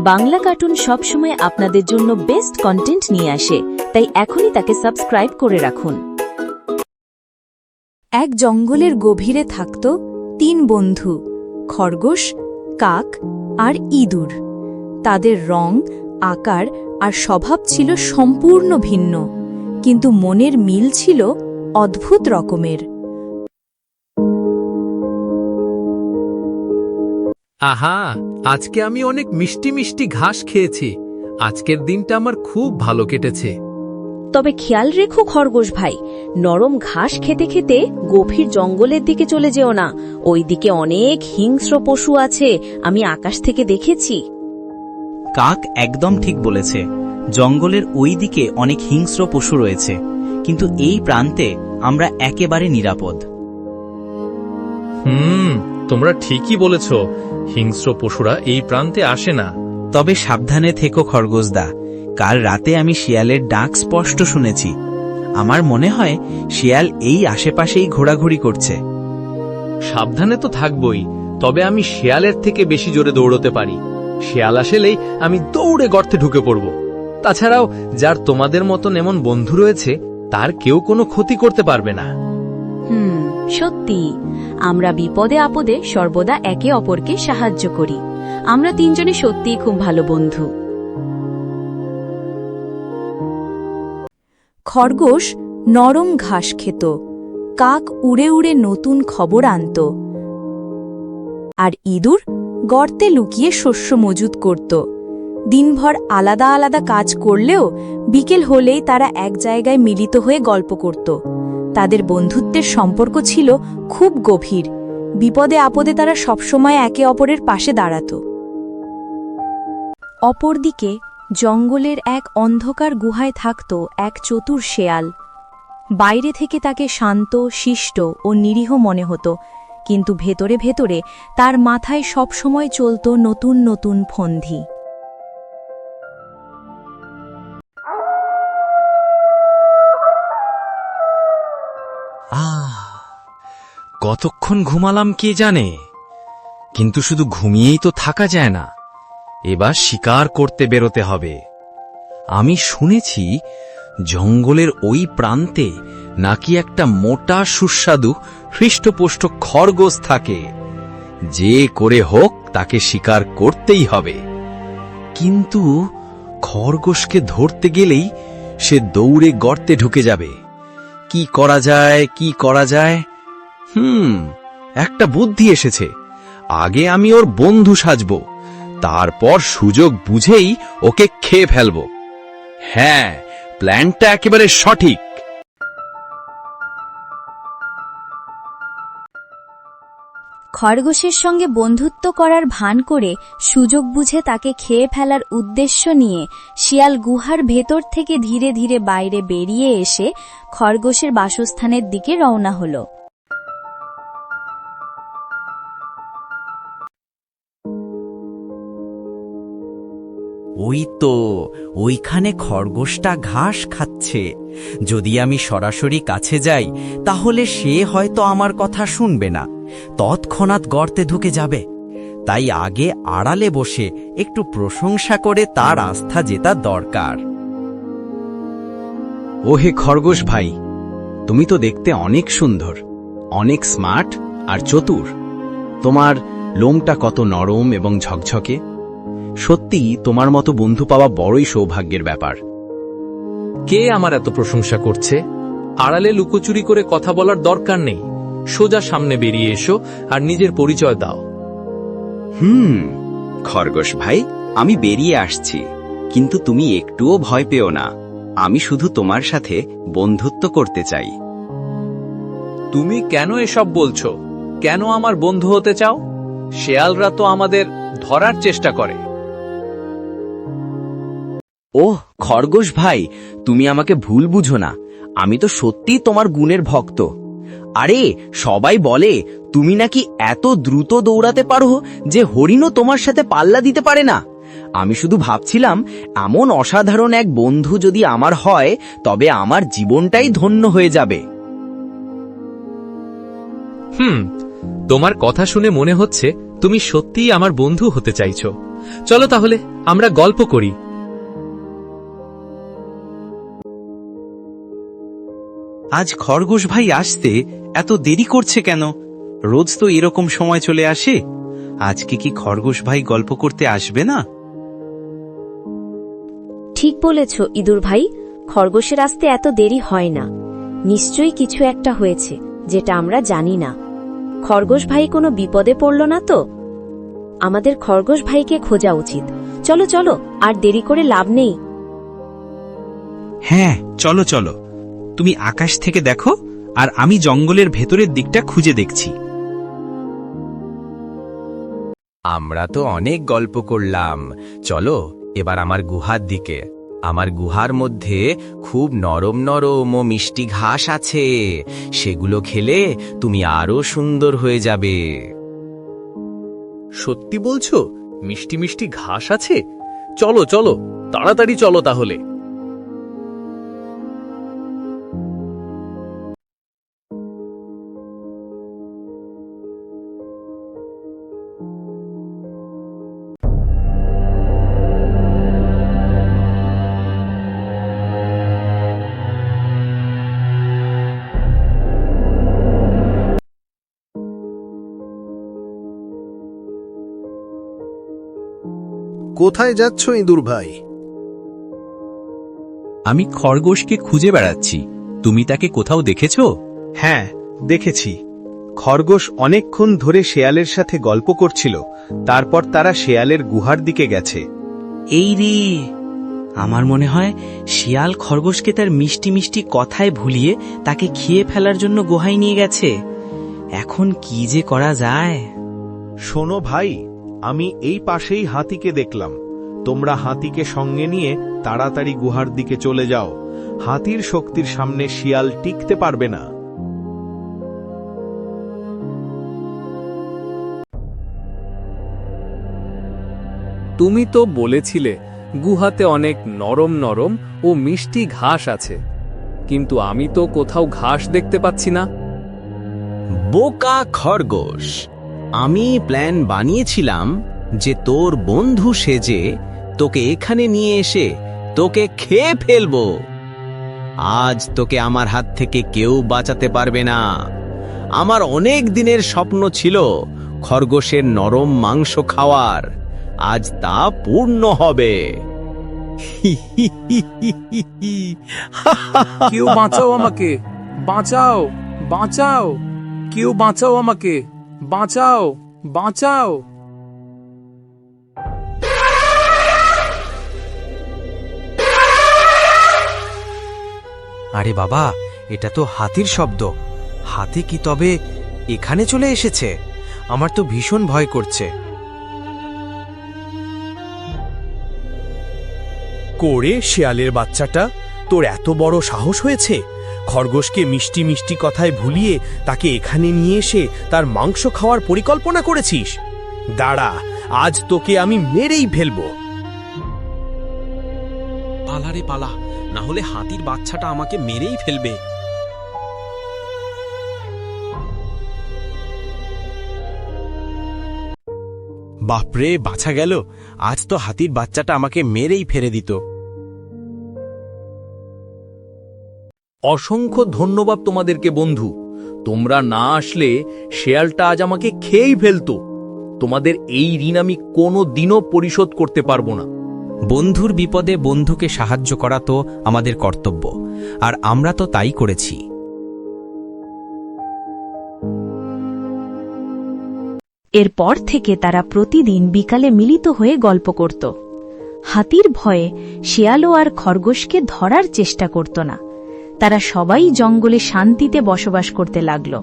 Bangla cartoon সবসময় আপনাদের জন্য বেস্ট কন্টেন্ট নিয়ে আসে, তাই এখনই তাকে সাবস্ক্রাইব করে রাখুন। এক জঙ্গলের গভীরে থাকত 3 বন্ধু, খরগোশ, কাক আর ইঁদুর। তাদের রং, আকার আর স্বভাব ছিল সম্পূর্ণ ভিন্ন, কিন্তু মনের মিল ছিল অদ্ভুত রকমের। আহা, আজকে আমি অনেক মিষ্টি মিষ্টি ঘাস খেয়েছি। আজকের দিনটা আমার খুব ভালো কেটেছে। তবে খেয়াল রেখো খরগোশ ভাই, নরম ঘাস খেতে খেতে গভীর জঙ্গলের দিকে চলে যেও না। ওইদিকে অনেক হিংস্র পশু আছে, আমি আকাশ থেকে দেখেছি। কাক একদম ঠিক বলেছে, জঙ্গলের ওই দিকে অনেক হিংস্র পশু রয়েছে, কিন্তু এই প্রান্তে আমরা একেবারে নিরাপদ। তোমরা ঠিকই বলেছ, হিংস্র পশুরা এই প্রান্তে আসে না। তবে সাবধানে থেকো খরগোশদা, কাল রাতে আমি শিয়ালের ডাক স্পষ্ট শুনেছি। আমার মনে হয় শিয়াল এই আশেপাশেই ঘোরাঘুরি করছে। সাবধানে তো থাকবই, তবে আমি শিয়ালের থেকে বেশি জোরে দৌড়তে পারি। শিয়াল আসলেই আমি দৌড়ে গর্তে ঢুকে পড়ব। তাছাড়াও যার তোমাদের মতন এমন বন্ধু রয়েছে, তার কেউ কোনো ক্ষতি করতে পারবে না। সত্যি, আমরা বিপদে আপদে সর্বদা একে অপরকে সাহায্য করি। আমরা 3 জনে সত্যিই খুব ভালো বন্ধু। খরগোশ নরম ঘাস খেত, কাক উড়ে উড়ে নতুন খবর আনত, আর ইঁদুর গর্তে লুকিয়ে শস্য মজুত করত। দিনভর আলাদা আলাদা কাজ করলেও বিকেল হলেই তারা এক জায়গায় মিলিত হয়ে গল্প করত। তাদের বন্ধুত্বের সম্পর্ক ছিল খুব গভীর। বিপদে আপদে তারা সবসময় একে অপরের পাশে দাঁড়াত। অপরদিকে জঙ্গলের এক অন্ধকার গুহায় থাকত এক চতুর শেয়াল। বাইরে থেকে তাকে শান্ত, শিষ্ট ও নিরীহ মনে হতো, কিন্তু ভেতরে ভেতরে তার মাথায় সবসময় চলত নতুন নতুন ফন্দি। কতক্ষণ ঘুমালাম কে জানে, কিন্তু শুধু ঘুমিয়েই তো থাকা যায় না। এবার শিকার করতে বেরোতে হবে। আমি শুনেছি জঙ্গলের ওই প্রান্তে নাকি একটা মোটা সুস্বাদু হৃষ্টপুষ্ট খরগোশ থাকে। যে করে হোক তাকে শিকার করতেই হবে। কিন্তু খরগোশকে ধরতে গেলেই সে দৌড়ে গর্তে ঢুকে যাবে। কি করা যায়, কি করা যায়? একটা বুদ্ধি এসেছে। আগে আমি ওর বন্ধু সাজব, তারপর সুযোগ বুঝেই ওকে খেয়ে ফেলব। হ্যাঁ, প্ল্যানটা একেবারে সঠিক। খরগোশের সঙ্গে বন্ধুত্ব করার ভান করে সুযোগ বুঝে তাকে খেয়ে ফেলার উদ্দেশ্য নিয়ে শিয়াল গুহার ভেতর থেকে ধীরে ধীরে বাইরে বেরিয়ে এসে খরগোশের বাসস্থানের দিকে রওনা হল। ওই তো, ওইখানে খরগোশটা ঘাস খাচ্ছে। যদি আমি সরাসরি কাছে যাই, তাহলে সে হয়তো আমার কথা শুনবে না, তৎক্ষণাৎ গর্তে ঢুকে যাবে। তাই আগে আড়ালে বসে একটু প্রশংসা করে তার আস্থা জেতা দরকার। ওহে খরগোশ ভাই, তুমি তো দেখতে অনেক সুন্দর, অনেক স্মার্ট আর চতুর। তোমার লোমটা কত নরম এবং ঝকঝকে। সত্যি তোমার মতো বন্ধু পাওয়া বড়ই সৌভাগ্যের ব্যাপার। কে আমার এত প্রশংসা করছে? আড়ালে লুকোচুরি করে কথা বলার দরকার নেই। সোজা সামনে বেরিয়ে এসো আর নিজের পরিচয় দাও। খরগোশ ভাই, আমি বেরিয়ে আসছি, কিন্তু তুমি একটুও ভয় পেও না। আমি শুধু তোমার সাথে বন্ধুত্ব করতে চাই। তুমি কেন এসব বলছো? কেন আমার বন্ধু হতে চাও? শেয়ালরা তো আমাদের ধরার চেষ্টা করে। ওহ খরগোশ ভাই, তুমি আমাকে ভুল বুঝো না। আমি তো সত্যিই তোমার গুণের ভক্ত। আরে, সবাই বলে তুমি নাকি এত দ্রুত দৌড়াতে পারো যে হরিণও তোমার সাথে পাল্লা দিতে পারে না। আমি শুধু ভাবছিলাম, এমন অসাধারণ এক বন্ধু যদি আমার হয়, তবে আমার জীবনটাই ধন্য হয়ে যাবে। তোমার কথা শুনে মনে হচ্ছে তুমি সত্যিই আমার বন্ধু হতে চাইছো। চলো তাহলে আমরা গল্প করি। আজ খরগোশ ভাই আসতে এত দেরি করছে কেন? রোজ তো এরকম সময় চলে আসে। আজকে কি খরগোশ ভাই গল্প করতে আসবে না? ঠিক বলেছ ইঁদুর ভাই, খরগোশের আসতে এত দেরি হয় না। নিশ্চয়ই কিছু একটা হয়েছে যেটা আমরা জানি না। খরগোশ ভাই কোনো বিপদে পড়ল না তো? আমাদের খরগোশ ভাইকে খোঁজা উচিত। চলো চলো, আর দেরি করে লাভ নেই। হ্যাঁ, চলো চলো। তুমি আকাশ থেকে দেখো, আর আমি জঙ্গলের ভেতরের দিকটা খুঁজে দেখছি। আমরা তো অনেক গল্প করলাম, চলো এবার আমার গুহার দিকে। আমার গুহার মধ্যে খুব নরম নরম ও মিষ্টি ঘাস আছে, সেগুলো খেলে তুমি আরো সুন্দর হয়ে যাবে। সত্যি বলছো? মিষ্টি মিষ্টি ঘাস আছে? চলো চলো, তাড়াতাড়ি চলো তাহলে। কোথায় যাচ্ছ ইঁদুর ভাই? আমি খরগোশকে খুঁজে বেড়াচ্ছি। তুমি তাকে কোথাও দেখেছ? হ্যাঁ, দেখেছি। খরগোশ অনেকক্ষণ ধরে শেয়ালের সাথে গল্প করছিল, তারপর তারা শেয়ালের গুহার দিকে গেছে। এই রে, আমার মনে হয় শিয়াল খরগোশকে তার মিষ্টি মিষ্টি কথায় ভুলিয়ে তাকে খেয়ে ফেলার জন্য গুহায় নিয়ে গেছে। এখন কি যে করা যায়? শোনো ভাই, আমি এই পাশেই হাতিকে দেখলাম। তোমরা হাতিকে সঙ্গে নিয়ে তাড়াতাড়ি গুহার দিকে চলে যাও। হাতির শক্তির সামনে শিয়াল টিকতে পারবে না। তুমি তো বলেছিলে গুহাতে অনেক নরম নরম ও মিষ্টি ঘাস আছে, কিন্তু আমি তো কোথাও ঘাস দেখতে পাচ্ছি না। বোকা খরগোশ, আমি প্ল্যান বানিয়েছিলাম যে তোর বন্ধু সেজে তোকে এখানে নিয়ে এসে তোকে খেয়ে ফেলবো। আজ তোকে আমার হাত থেকে কেউ বাঁচাতে পারবে না। আমার অনেক দিনের স্বপ্ন ছিল খরগোশের নরম মাংস খাওয়ার, আজ তা পূর্ণ হবে। কেউ বাঁচাও আমাকে, বাঁচাও বাঁচাও, কেউ বাঁচাও আমাকে, বাঁচাও বাঁচাও। আরে বাবা, এটা তো হাতির শব্দ। হাতি কি তবে এখানে চলে এসেছে? আমার তো ভীষণ ভয় করছে। করে শেয়ালের বাচ্চাটা, তোর এত বড় সাহস হয়েছে? খরগোশকে মিষ্টি মিষ্টি কথায় ভুলিয়ে তাকে এখানে নিয়ে এসে তার মাংস খাওয়ার পরিকল্পনা করেছিস? দাঁড়া, আজ তোকে আমি মেরেই ফেলবো। পালারে পালা, না হলে হাতির বাচ্চাটা আমাকে মেরেই ফেলবে। বাপরে, বাঁচা গেল। আজ তো হাতির বাচ্চাটা আমাকে মেরেই ফেলে দিত। অসংখ্য ধন্যবাদ তোমাদেরকে বন্ধু। তোমরা না আসলে শেয়ালটা আজ আমাকে খেয়েই ফেলতো। তোমাদের এই ঋণ আমি কোনো দিনও পরিশোধ করতে পারবো না। বন্ধুর বিপদে বন্ধুকে সাহায্য করা তো আমাদের কর্তব্য, আর আমরা তো তাই করেছি। এরপর থেকে তারা প্রতিদিন বিকালে মিলিত হয়ে গল্প করত। হাতির ভয়ে শিয়ালও আর খরগোশকে ধরার চেষ্টা করত না। তারা সবাই জঙ্গলে শান্তিতে বসবাস করতে লাগল।